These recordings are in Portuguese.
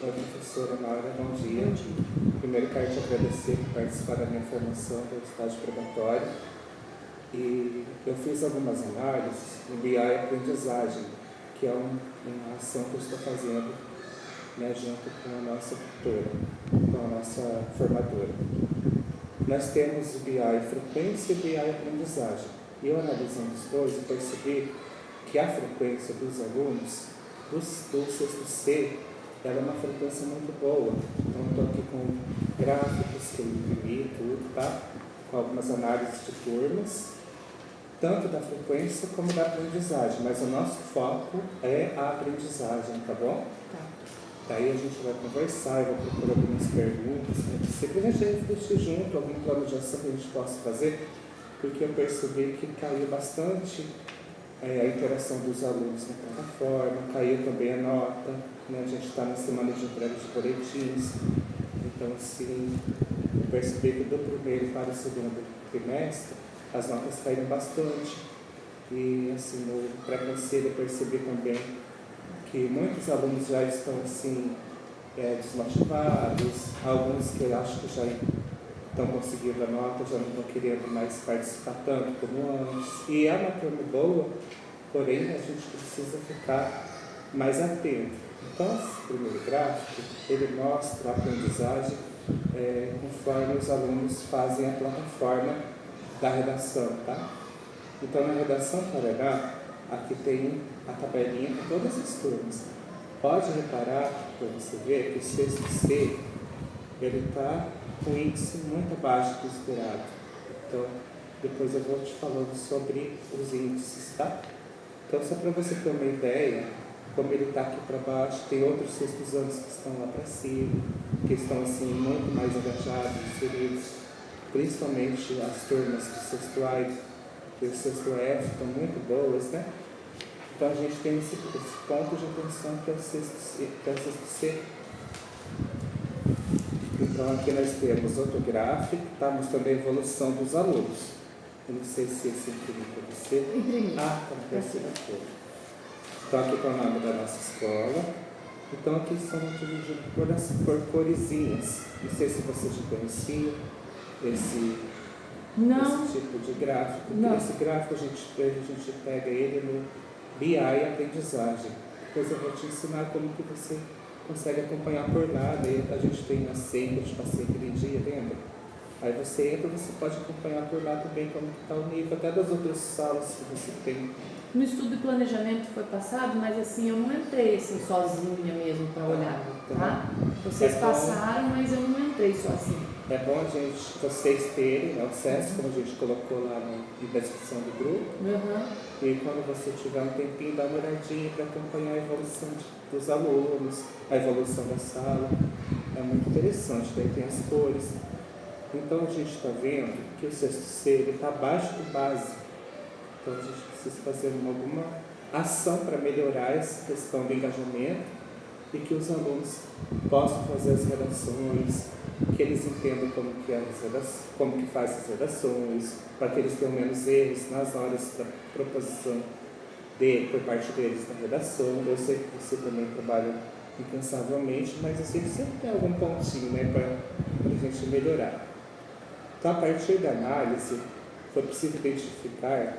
Oi, professora Laura, bom dia. Bom dia. Primeiro quero te agradecer por participar da minha formação do estágio probatório. E eu fiz algumas análises em BI aprendizagem, que é uma ação que eu estou fazendo, né, junto com a nossa tutora, com a nossa formadora. Nós temos BI frequência e BI aprendizagem. E eu analisando os dois, eu percebi que a frequência dos alunos do sexto C, ela é uma frequência muito boa. Então, estou aqui com gráficos que eu imprimi, tudo, tá? Com algumas análises de turmas, tanto da frequência como da aprendizagem, mas o nosso foco é a aprendizagem, tá bom? Tá. Daí a gente vai conversar, eu vou procurar algumas perguntas, né? Sempre a gente refletir junto, algum plano de ação que a gente possa fazer, porque eu percebi que caiu bastante a interação dos alunos na plataforma, caiu também a nota, né? A gente está na semana de entrega de boletins, então assim, eu percebi que do primeiro para o segundo trimestre, as notas caíram bastante, e assim, no pré-conselho eu percebi também que muitos alunos já estão assim, desmotivados, alguns que eu acho que já estão conseguindo a nota, já não estão querendo mais participar tanto como antes. E é uma turma boa, porém a gente precisa ficar mais atento. Então, esse primeiro gráfico, ele mostra a aprendizagem conforme os alunos fazem a plataforma da redação, tá? Então, na redação Paraná, aqui tem a tabelinha com todas as turmas. Pode reparar, para você ver, que o sexto C, ele está com índice muito abaixo do esperado. Então, depois eu vou te falando sobre os índices, tá? Então, só para você ter uma ideia, como ele está aqui para baixo, tem outros sextos anos que estão lá para cima, que estão assim muito mais engajados, inseridos, principalmente as turmas do sexto A e o sexto F estão muito boas, né? Então a gente tem esse ponto de atenção que é o sexto C. Então aqui nós temos outro gráfico, tá mostrando a evolução dos alunos. Eu não sei se esse imprimiu para você. Imprimi. Ah, tá na terceira folha. Então aqui está o nome da nossa escola. Então aqui são divididos por coresinhas. Não sei se você já conhecia esse tipo de gráfico. Não. Esse gráfico a gente pega ele no BI aprendizagem. Depois eu vou te ensinar como que você consegue acompanhar por lá. Daí a gente tem a senha, eu te passei aquele dia, lembra? Aí você entra, você pode acompanhar por lá também como que está o nível, até das outras salas que você tem. No estudo de planejamento foi passado, mas assim, eu não entrei assim sozinha mesmo para olhar, tá? Vocês passaram, mas eu não entrei sozinha. É bom vocês terem acesso, como a gente colocou lá na descrição do grupo. E quando você tiver um tempinho, dá uma olhadinha para acompanhar a evolução dos alunos, a evolução da sala. É muito interessante, daí tem as cores. Então a gente está vendo que o sexto C está abaixo do básico. Então a gente precisa fazer alguma ação para melhorar essa questão do engajamento e que os alunos possam fazer as redações, que eles entendam como que faz as redações, para que eles tenham menos erros nas horas da proposição por parte deles na redação. Eu sei que você também trabalha incansavelmente, mas eu sei que sempre tem algum pontinho, né, para a gente melhorar. Então, a partir da análise, foi possível identificar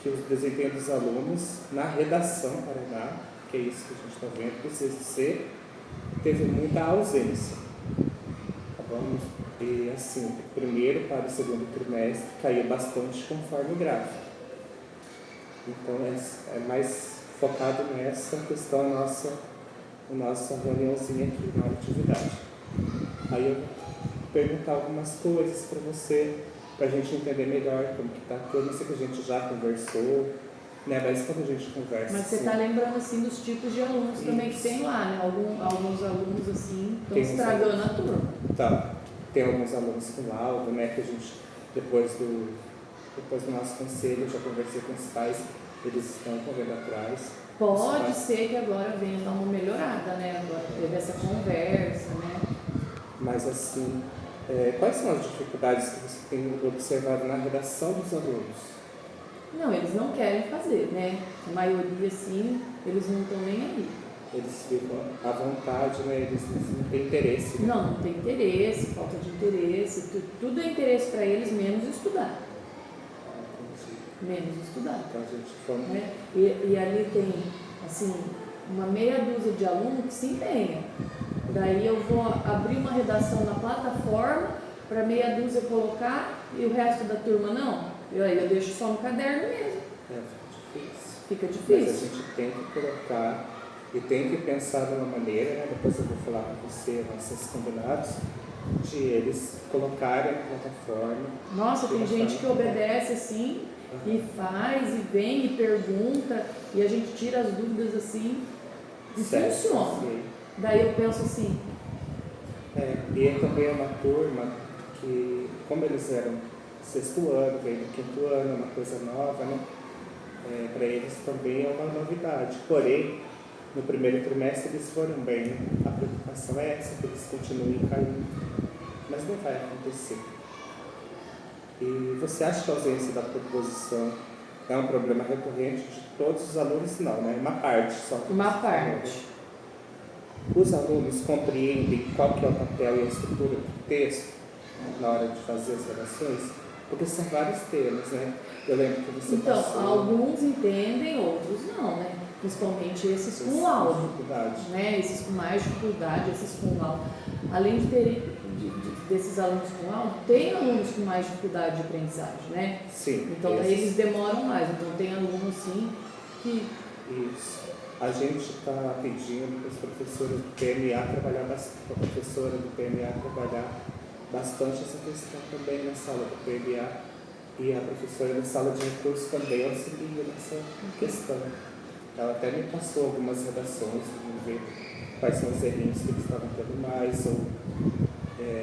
que o desempenho dos alunos na redação Paraná, que é isso que a gente está vendo, do sexto C, teve muita ausência. Tá bom? E assim, do primeiro para o segundo trimestre caiu bastante conforme o gráfico. Então é mais focado nessa questão, nossa reuniãozinha aqui na atividade. Aí eu vou perguntar algumas coisas para você, para a gente entender melhor como que está a turma. Eu sei que a gente já conversou, né? Mas quando a gente conversa... Mas você está lembrando assim dos tipos de alunos também que tem lá, né? Alguns alunos assim estão estragando a turma. Tá. Tem alguns alunos com laudo, né? Que a gente, depois do nosso conselho, eu já conversei com os pais, eles estão correndo atrás. Pode ser que agora venha dar uma melhorada, né? Agora teve essa conversa, né? Mas assim, quais são as dificuldades que você tem observado na redação dos alunos? Não, eles não querem fazer, né? A maioria, sim, eles não estão nem aí. eles ficam à vontade, né? Eles não têm interesse. Né? Não tem interesse, falta de interesse, tudo é interesse para eles, menos estudar. Menos estudar. Então a gente come... Né? E ali tem, assim, uma meia dúzia de alunos que se empenham. Daí eu vou abrir uma redação na plataforma para meia dúzia colocar e o resto da turma não. Aí eu deixo só no caderno mesmo. Fica difícil. Mas a gente tem que colocar e tem que pensar de uma maneira, né? Depois eu vou falar com você, nossos combinados, de eles colocarem a plataforma. Nossa, tem gente que obedece assim, e faz, e vem, e pergunta, e a gente tira as dúvidas assim, e certo, funciona. sim. Daí eu penso assim. E também é uma turma que, como eles eram sexto ano, veio do quinto ano, uma coisa nova, né? Para eles também é uma novidade. Porém, no primeiro trimestre eles foram bem, né? A preocupação é essa, que eles continuem caindo, mas não vai acontecer. E você acha que a ausência da proposição é um problema recorrente de todos os alunos? Não, né? Uma parte só. Uma parte. Os alunos compreendem qual que é o papel e a estrutura do texto na hora de fazer as redações? Porque são vários temas, né? Eu lembro que você Então, passou... alguns entendem, outros não, né? Principalmente esses com laudo, né? Esses com mais dificuldade, esses com laudo. Além de ter desses alunos com laudo, tem alunos com mais dificuldade de aprendizagem, né? Sim. Então, daí eles demoram mais. Então, tem alunos, sim, que... Isso. A gente está pedindo para os professores do PMA trabalhar bastante, a professora do PMA trabalhar bastante essa questão também na sala do PMA, e a professora da sala de recursos também auxilia nessa questão. Ela até me passou algumas redações, vamos ver quais são os errinhos que eles estavam tendo mais, ou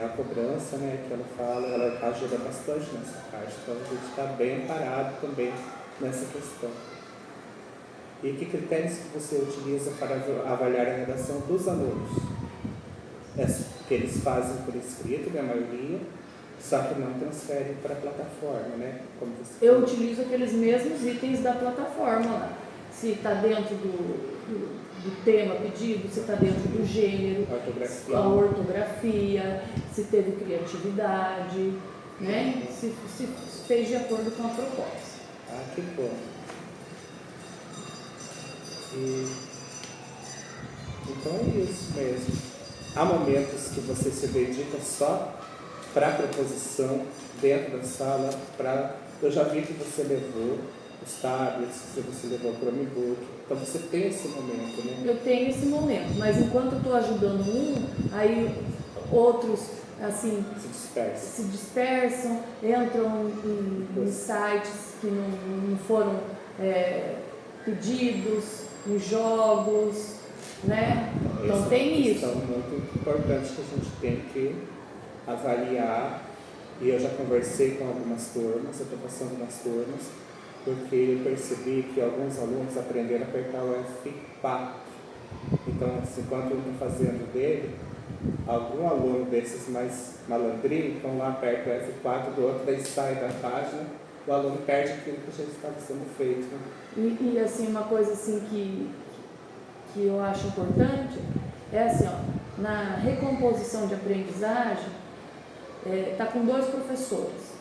a cobrança, né, que ela fala, ela ajuda bastante nessa parte. Então a gente está bem amparado também nessa questão. E que critérios que você utiliza para avaliar a redação dos alunos? Que eles fazem por escrito, né, a maioria, só que não transferem para a plataforma, né? Como você Eu falou. utilizo aqueles mesmos itens da plataforma lá. Se está dentro do tema pedido, se está dentro do gênero, a ortografia, se teve criatividade, né? Se fez de acordo com a proposta. Ah, que bom. Então é isso mesmo. Há momentos que você se dedica só para a proposição dentro da sala. Eu já vi que você levou os tablets, que você levou o Chromebook. Então você tem esse momento, né? Eu tenho esse momento, mas enquanto eu estou ajudando aí outros assim se dispersam, entram em sites que não foram pedidos, em jogos, né? Então tem isso. É uma questão muito importante que a gente tem que avaliar, e eu já conversei com algumas turmas, eu estou passando nas turmas, porque eu percebi que alguns alunos aprenderam a apertar o F4. Então, assim, enquanto eu estou fazendo dele, algum aluno desses mais malandrinhos, então lá aperta o F4 do outro, daí sai da página, o aluno perde aquilo que já estava sendo feito. Né? E assim, uma coisa assim que eu acho importante é assim, ó, na recomposição de aprendizagem, está com 2 professores.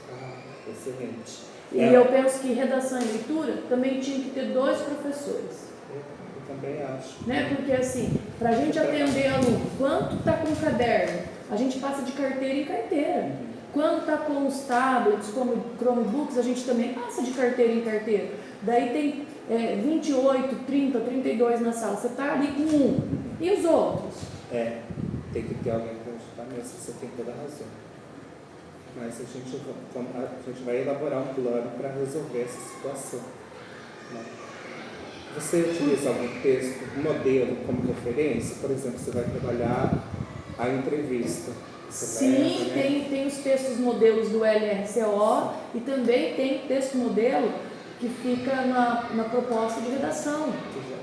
Excelente. E eu penso que redação e leitura também tinha que ter 2 professores. Eu também acho. Né? Porque assim, para a gente atender aluno, quanto está com o caderno, a gente passa de carteira em carteira. Quando está com os tablets, como Chromebooks, a gente também passa de carteira em carteira. Daí tem 28, 30, 32 na sala, você está ali com um. E os outros? Tem que ter alguém para ajudar mesmo, você tem toda a razão. Mas a gente vai elaborar um plano para resolver essa situação. Né? Você utiliza algum texto, um modelo como referência? Por exemplo, você vai trabalhar a entrevista. Sim, tem os textos modelos do LRCO e também tem texto modelo que fica na proposta de redação.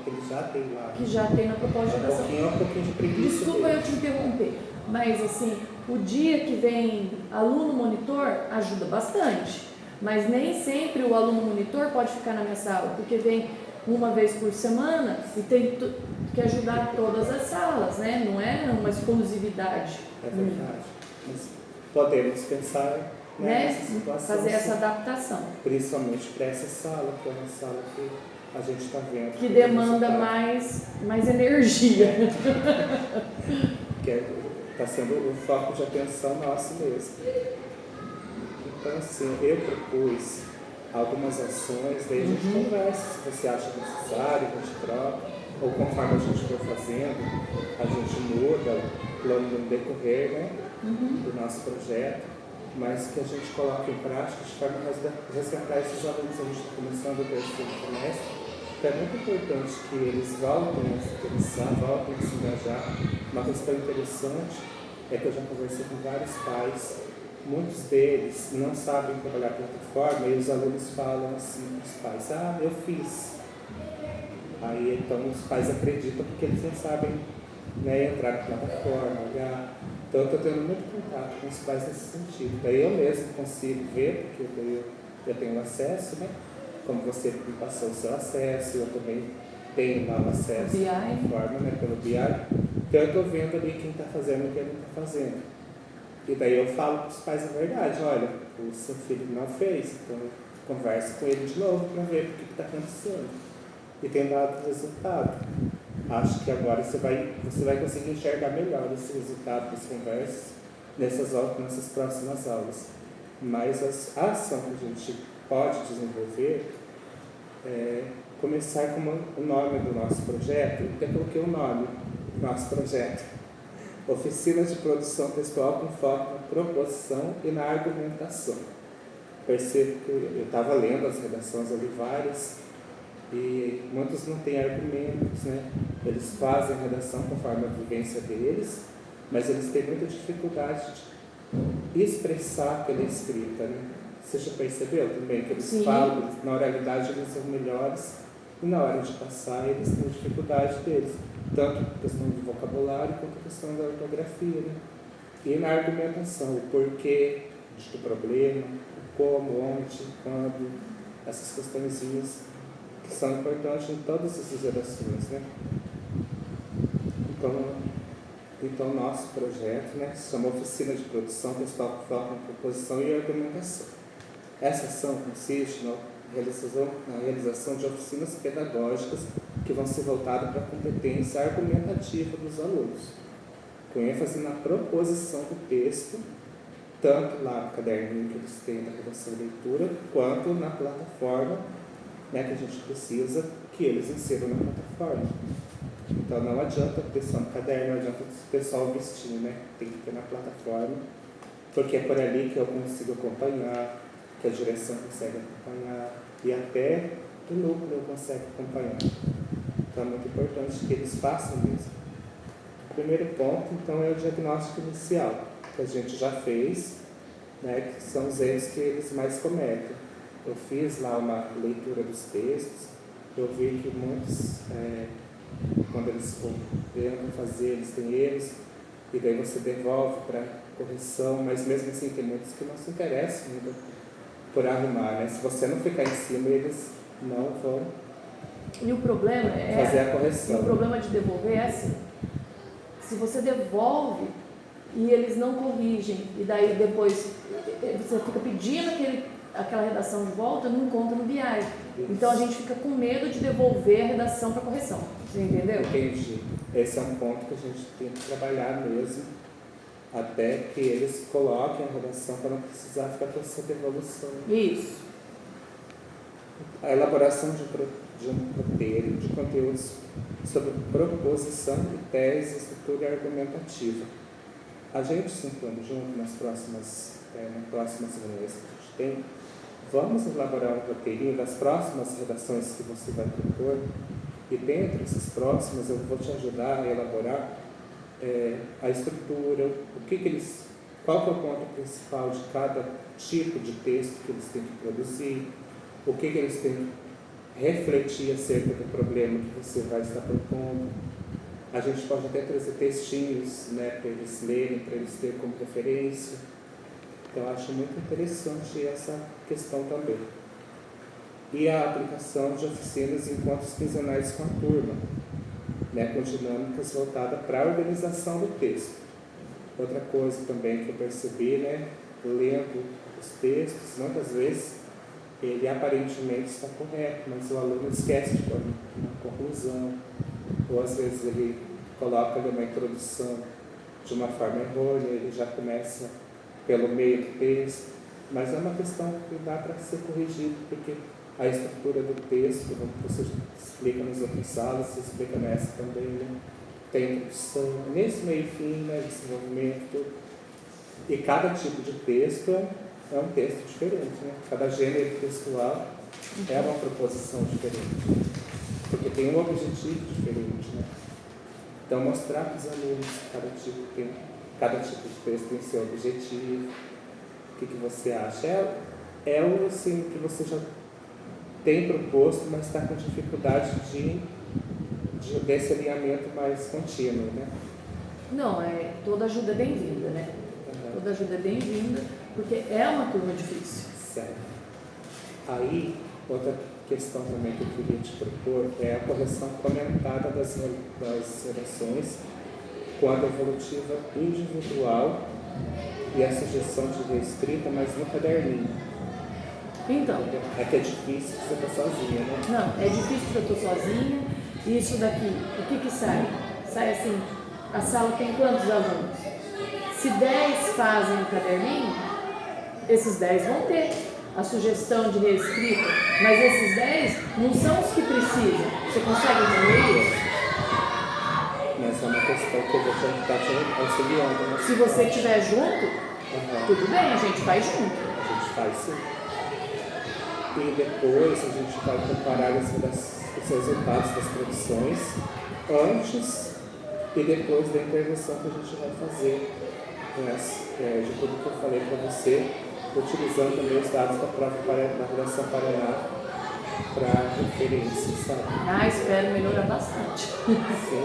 Ele já tem lá. Que já tem na proposta de redação. Um pouquinho de preguiça. Desculpa eu te interromper, mas assim, o dia que vem aluno monitor ajuda bastante, mas nem sempre o aluno monitor pode ficar na minha sala, porque vem uma vez por semana e tem que ajudar todas as salas, né? Não é uma exclusividade. É verdade. Mas podemos pensar, né, nessa situação. Fazer essa adaptação. Principalmente para essa sala, que é uma sala que a gente está vendo. Que demanda mais energia. Que está sendo o foco de atenção nosso mesmo. Então, assim, eu propus algumas ações, daí a gente conversa, se você acha necessário, a gente troca, ou conforme a gente for fazendo, a gente muda o plano no decorrer, né, do nosso projeto, mas que a gente coloque em prática de forma a resgatar esses alunos. A gente está começando o terceiro semestre, então é muito importante que eles voltem a se interessar, voltem a se engajar. Uma questão interessante é que eu já conversei com vários pais. Muitos deles não sabem trabalhar a plataforma e os alunos falam assim para os pais: eu fiz. Aí então os pais acreditam porque eles não sabem, né, entrar na plataforma, olhar. Então eu estou tendo muito contato com os pais nesse sentido. Daí eu mesmo consigo ver, porque eu tenho acesso, né? Como você me passou o seu acesso, eu também tenho lá o acesso à plataforma, né, pelo BI. Então eu estou vendo ali quem está fazendo e quem não está fazendo. E daí eu falo para os pais a verdade: olha, o seu filho não fez, então converse com ele de novo para ver o que está acontecendo. E tem dado resultado. Acho que agora você vai conseguir enxergar melhor esse resultado das conversas nessas próximas aulas. Mas a ação que a gente pode desenvolver é começar com o nome do nosso projeto. Eu coloquei o nome do nosso projeto: Oficina de Produção Textual com foco na proposição e na argumentação. Percebo que eu estava lendo as redações ali, várias, e muitos não têm argumentos, né? Eles fazem a redação conforme a vivência deles, mas eles têm muita dificuldade de expressar pela escrita, né? Você já percebeu também que eles falam, na oralidade eles são melhores, e na hora de passar eles têm dificuldade deles, tanto a questão do vocabulário quanto a questão da ortografia, né? E na argumentação, o porquê do problema, o como, onde, quando, essas questõezinhas que são importantes em todas essas gerações, né? Então o nosso projeto, né, se chama Oficina de Produção Textual com foco na proposição e argumentação. Essa ação consiste na realização de oficinas pedagógicas que vão ser voltadas para a competência argumentativa dos alunos, com ênfase na proposição do texto, tanto lá no caderninho que eles têm da redação e leitura, quanto na plataforma, né, que a gente precisa que eles inseram na plataforma. Então não adianta ter só no caderno, não adianta o pessoal vestir, né? Tem que ter na plataforma, porque é por ali que eu consigo acompanhar, que a direção consegue acompanhar, e até o núcleo consegue acompanhar. Então é muito importante que eles façam isso. O primeiro ponto, então, é o diagnóstico inicial, que a gente já fez, né, que são os erros que eles mais cometem. Eu fiz lá uma leitura dos textos, eu vi que muitos, quando eles tentam fazer, eles têm erros, e daí você devolve para correção, mas mesmo assim tem muitos que não se interessam ainda por arrumar, né? Se você não ficar em cima, eles não vão e o problema fazer a correção. O problema de devolver é assim: se você devolve e eles não corrigem, e daí depois você fica pedindo aquela redação de volta, não encontra no BI. Então a gente fica com medo de devolver a redação para correção. Você entendeu? Entendi. Esse é um ponto que a gente tem que trabalhar mesmo, até que eles coloquem a redação para não precisar ficar processando evolução. Isso. A elaboração de um roteiro de conteúdos sobre proposição e tese, estrutura argumentativa. A gente, sentando junto nas próximas reuniões que a gente tem, vamos elaborar um roteirinho das próximas redações que você vai propor, e dentro dessas próximas eu vou te ajudar a elaborar a estrutura, qual que é o ponto principal de cada tipo de texto que eles têm que produzir, o que eles têm que refletir acerca do problema que você vai estar propondo. A gente pode até trazer textinhos, né, para eles lerem, para eles terem como referência. Então, eu acho muito interessante essa questão também. e a aplicação de oficinas em encontros quinzenais com a turma, né, com dinâmicas voltadas para a organização do texto. Outra coisa também que eu percebi, né, lendo os textos, muitas vezes ele aparentemente está correto, mas o aluno esquece de pôr uma conclusão, ou às vezes ele coloca ali uma introdução de uma forma errônea, ele já começa pelo meio do texto, mas é uma questão que dá para ser corrigido, porque a estrutura do texto, como você explica nas outras salas, você explica nessa também, né? Tem introdução, nesse meio e fim, né, desenvolvimento, e cada tipo de texto é um texto diferente, né? Cada gênero textual é uma proposição diferente, porque tem um objetivo diferente, né? Então, mostrar para os alunos que cada tipo de texto tem seu objetivo. O que você acha? É o assim, que você já tem proposto, mas está com dificuldade desse alinhamento mais contínuo, né? Não, toda ajuda é bem-vinda, né? Toda ajuda é bem-vinda, porque é uma turma difícil. Certo. Aí, outra questão também que eu queria te propor é a correção comentada das redações com a devolutiva individual e a sugestão de reescrita, mas no caderninho. Então. É que é difícil você estar sozinha, né? Não, é difícil porque eu estou sozinha. E isso daqui, o que sai? Sai assim, a sala tem quantos alunos? Se 10 fazem o caderninho, esses 10 vão ter a sugestão de reescrita, mas esses 10 não são os que precisam. Você consegue entender isso? Mas é uma questão que eu vou estar te auxiliando, né? Se você estiver junto, tudo bem, a gente faz junto. A gente faz sim. E depois a gente vai comparar os resultados das produções antes e depois da intervenção que a gente vai fazer, de tudo que eu falei para você, utilizando também os dados da própria da Redação Paraná para referência, sabe? Espero melhorar bastante. Sim,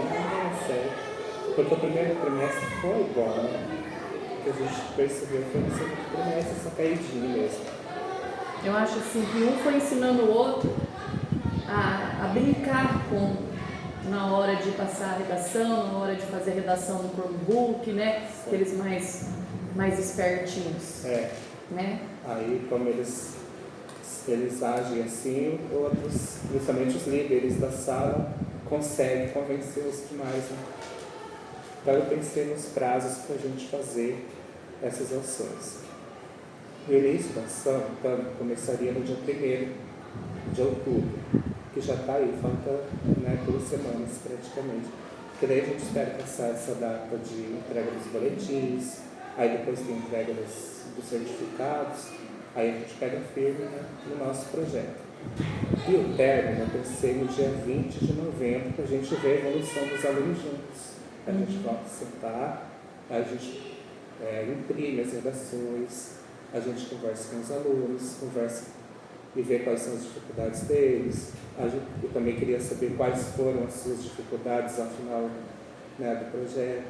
sério. Porque o primeiro trimestre foi bom, né? O que a gente percebeu foi no segundo trimestre essa caidinha mesmo. Eu acho assim que um foi ensinando o outro a brincar na hora de passar a redação, na hora de fazer a redação no Chromebook, né? Aqueles mais espertinhos. Né? Aí, como eles agem assim, outros, principalmente os líderes da sala, conseguem convencer os demais. Né? Então, eu pensei nos prazos para a gente fazer essas ações. O início da ação, então, começaria no dia 1º de outubro, que já está aí, falta 2 semanas praticamente. Porque daí a gente espera passar essa data de entrega dos boletins, aí depois tem entrega dos certificados, aí a gente pega firme, né, no nosso projeto. E o término, eu pensei no dia 20 de novembro, para a gente ver a evolução dos alunos juntos. A gente volta a sentar, a gente imprime as redações, a gente conversa com os alunos, conversa e vê quais são as dificuldades deles. Eu também queria saber quais foram as suas dificuldades ao final, né, do projeto.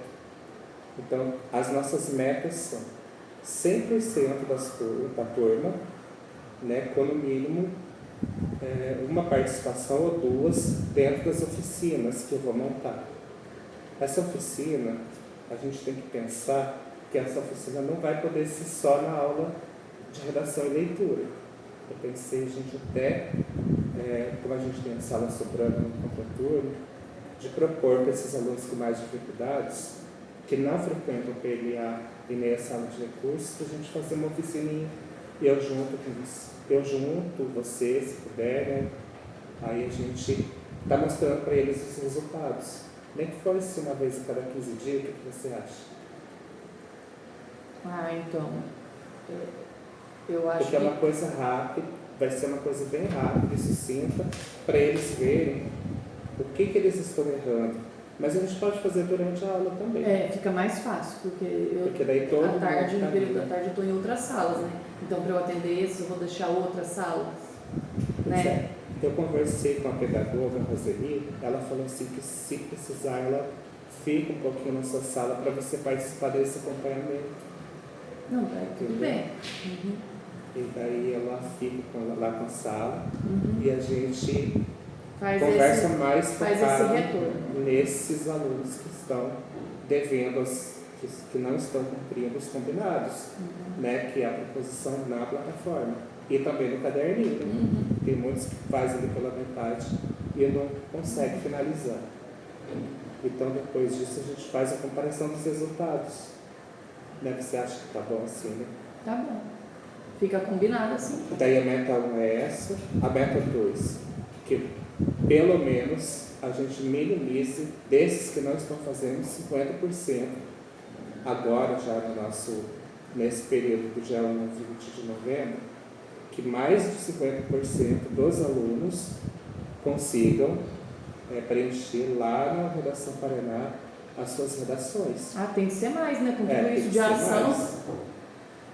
Então, as nossas metas são 100% da turma, né, com no mínimo uma participação ou 2 dentro das oficinas que eu vou montar. Essa oficina, a gente tem que pensar que essa oficina não vai poder ser só na aula de redação e leitura. Eu pensei, a gente até, como a gente tem a sala sobrando no contraturno, de propor para esses alunos com mais dificuldades, que não frequentam o PLA e nem a sala de recursos, para a gente fazer uma oficininha e eu junto você, se puder, né? Aí a gente está mostrando para eles os resultados. Nem que fosse uma vez a cada 15 dias, o que você acha? Então, eu acho porque é uma coisa rápida, vai ser uma coisa bem rápida e sucinta, para eles verem o que eles estão errando. Mas a gente pode fazer durante a aula também. Fica mais fácil, porque daí todo à tarde, mundo no período da tarde, eu estou em outras salas, né? Então, para eu atender esse, eu vou deixar outras salas, né? Eu conversei com a pedagoga, a Roseli, ela falou assim que se precisar, ela fica um pouquinho na sua sala para você participar desse acompanhamento. Não, tudo bem. E daí ela fica lá com a sala e a gente Faz conversa esse, mais faz focado esse retorno. nesses alunos que estão devendo, que não estão cumprindo os combinados, né, que é a proposição na plataforma. E também no caderninho. Tem muitos que fazem ali pela metade e não conseguem finalizar. Então, depois disso, a gente faz a comparação dos resultados. Né? Você acha que tá bom assim, né? Tá bom. Fica combinado assim. Daí a meta 1 é essa. A meta 2, que pelo menos a gente minimize desses que não estão fazendo 50%. Agora, já nesse período do dia 1 ao 20 de novembro, que mais de 50% dos alunos consigam preencher lá na Redação Paraná as suas redações. Ah, tem que ser mais, né? Com tudo Tem isso que de ser ação. mais.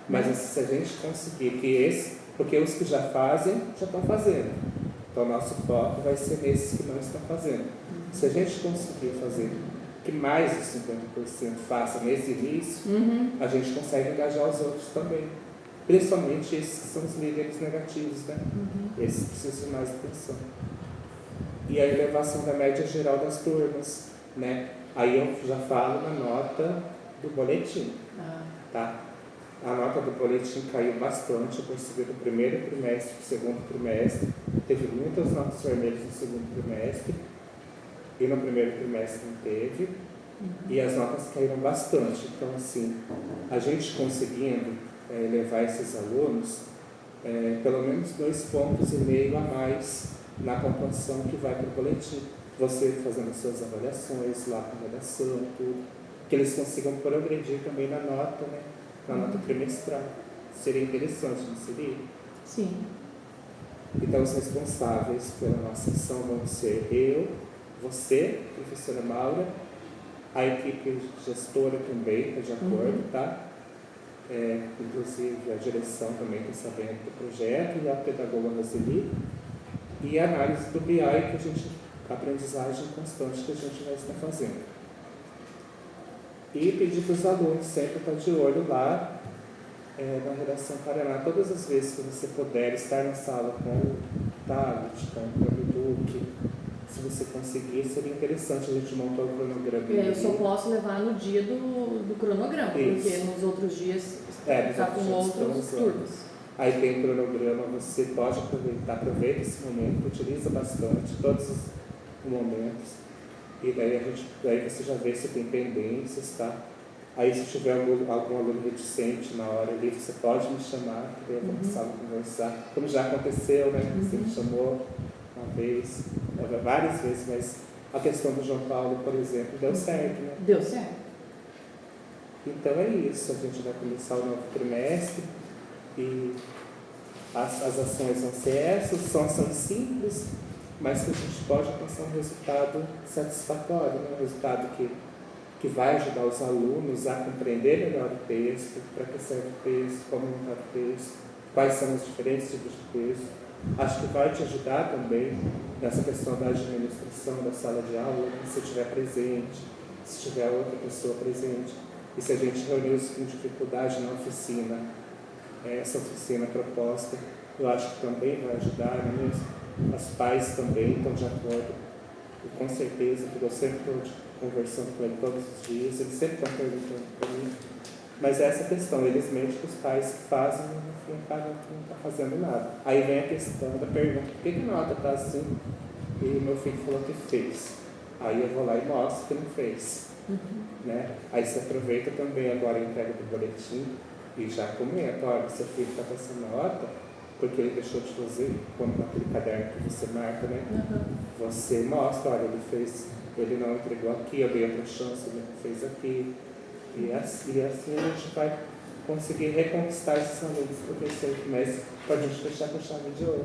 Mas se a gente conseguir que porque os que já fazem, já estão fazendo. Então, o nosso foco vai ser nesses que não estão fazendo. Se a gente conseguir fazer que mais de 50% faça nesse início, a gente consegue engajar os outros também. Principalmente esses que são os líderes negativos, né? Esses precisam de mais atenção. E a elevação da média geral das turmas, né? Aí eu já falo na nota do boletim, tá? A nota do boletim caiu bastante, eu percebi do primeiro trimestre para o segundo trimestre. Teve muitas notas vermelhas no segundo trimestre e no primeiro trimestre não teve. E as notas caíram bastante. Então, assim, a gente conseguindo levar esses alunos pelo menos 2,5 pontos a mais na pontuação que vai para o boletim. Você fazendo suas avaliações lá com redação, tudo. Que eles consigam progredir também na nota, né? Na nota trimestral. Seria interessante, não seria? Sim. Então, os responsáveis pela nossa ação vão ser eu, você, professora Maura, a equipe gestora também está de acordo, tá? Inclusive a direção também está sabendo do projeto, e a pedagoga Roseli, e a análise do BI, a aprendizagem constante que a gente vai estar fazendo. E pedir para os alunos sempre estar de olho lá na Redação Paraná, todas as vezes que você puder estar na sala com o tablet, com o Chromebook. Se você conseguir, seria interessante. A gente montar o cronograma. Eu só posso levar no dia do cronograma, porque nos outros dias está com outros turnos. Aí tem o cronograma, você pode aproveitar, aproveita esse momento, utiliza bastante todos os momentos. E daí você já vê se tem pendências, tá? Aí se tiver algum aluno reticente na hora ali, você pode me chamar, que daí eu vou começar a conversar. Como já aconteceu, né? Você me chamou uma vez, várias vezes, mas a questão do João Paulo, por exemplo, deu certo, né? Deu certo. Então é isso, a gente vai começar o novo trimestre e as ações vão ser essas, são ações simples, mas que a gente pode alcançar um resultado satisfatório, né? Um resultado que vai ajudar os alunos a compreender melhor o texto, para que serve o texto, como montar o texto, quais são os diferentes tipos de texto. Acho que vai te ajudar também nessa questão da administração da sala de aula, né? Se estiver presente, se tiver outra pessoa presente. E se a gente reunir os com dificuldade na oficina, essa oficina proposta, eu acho que também vai ajudar, não é mesmo? Os pais também estão de acordo, e com certeza, porque eu sempre estou conversando com ele todos os dias, eles sempre estão perguntando para mim. Mas essa questão, eles mentem que os pais fazem e no fim acabam que não está fazendo nada. Aí vem a questão da pergunta, por que a nota está assim? E meu filho falou que fez. Aí eu vou lá e mostro que não fez. Né? Aí você aproveita também agora a entrega do boletim e já comenta, olha, seu filho está com essa nota, porque ele deixou de fazer, como naquele caderno que você marca, né? Você mostra, olha, ele não entregou aqui, eu dei outra chance, ele fez aqui. E assim a gente vai conseguir reconquistar esses alunos para o terceiro trimestre, para a gente fechar com chave de ouro.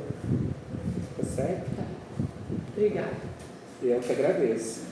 Tá certo? Tá. Obrigada. E eu que agradeço.